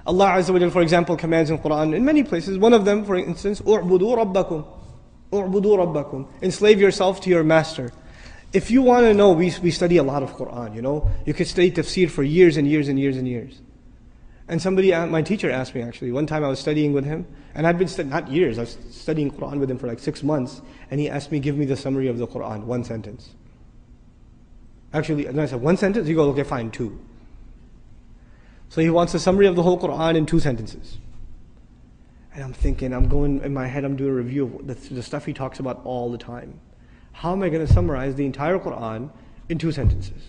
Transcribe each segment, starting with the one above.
Allah Azza wa Jal, for example, commands in Quran in many places. One of them, for instance, "U'budu rabbakum." U'budu rabbakum. Enslave yourself to your master. If you want to know, we study a lot of Quran, you know. You could study tafsir for years and years and years and years. And my teacher asked me actually, one time I was studying with him, and I'd been not years, I was studying Quran with him for like 6 months, and he asked me, give me the summary of the Quran, one sentence. Actually, and I said, one sentence? He goes, okay, fine, 2. So he wants a summary of the whole Quran in 2 sentences. And I'm thinking, I'm going, in my head, I'm doing a review of the stuff he talks about all the time. How am I going to summarize the entire Quran in 2 sentences?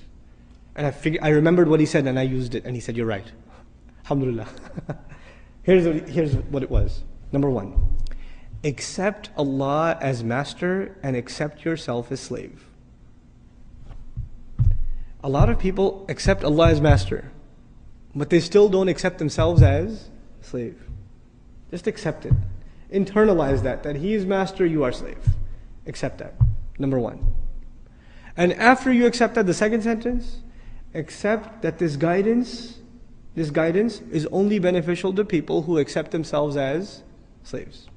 And I remembered what he said, and I used it, and he said, you're right. Alhamdulillah. Here's what it was. Number 1, accept Allah as master and accept yourself as slave. A lot of people accept Allah as master, but they still don't accept themselves as slave. Just accept it. Internalize that He is master, you are slave. Accept that. Number 1. And after you accept that, the second sentence, accept that this guidance is only beneficial to people who accept themselves as slaves.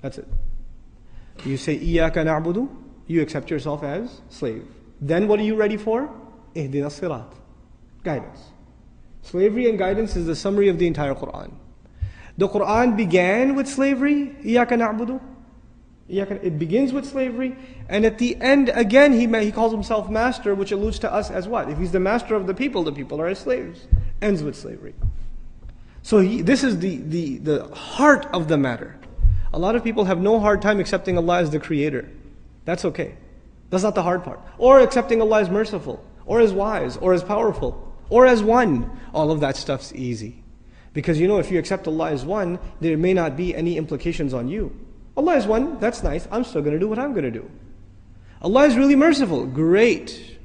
That's it. You say, Iyaka na'budu, you accept yourself as slave. Then what are you ready for? Ihdina sirat. Guidance. Slavery and guidance is the summary of the entire Quran. The Quran began with slavery, Iyaka na'budu. It begins with slavery, and at the end, again, he calls himself master, which alludes to us as what? If he's the master of the people are his slaves. Ends with slavery. So this is the heart of the matter. A lot of people have no hard time accepting Allah as the creator. That's okay. That's not the hard part. Or accepting Allah as merciful, or as wise, or as powerful, or as one. All of that stuff's easy. Because if you accept Allah as one, there may not be any implications on you. Allah is one, that's nice, I'm still going to do what I'm going to do. Allah is really merciful, great.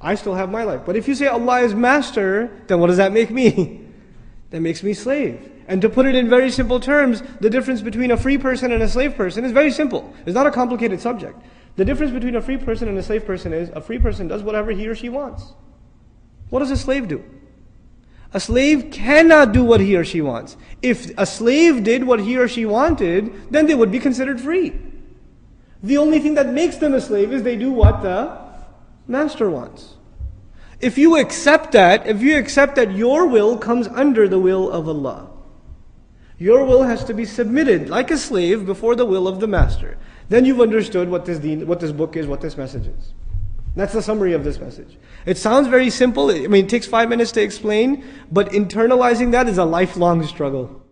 I still have my life. But if you say Allah is master, then what does that make me? That makes me slave. And to put it in very simple terms, the difference between a free person and a slave person is very simple. It's not a complicated subject. The difference between a free person and a slave person is, a free person does whatever he or she wants. What does a slave do? A slave cannot do what he or she wants. If a slave did what he or she wanted, then they would be considered free. The only thing that makes them a slave is they do what the master wants. If you accept that your will comes under the will of Allah, your will has to be submitted like a slave before the will of the master. Then you've understood what this book is, what this message is. That's the summary of this message. It sounds very simple. It takes 5 minutes to explain, but internalizing that is a lifelong struggle.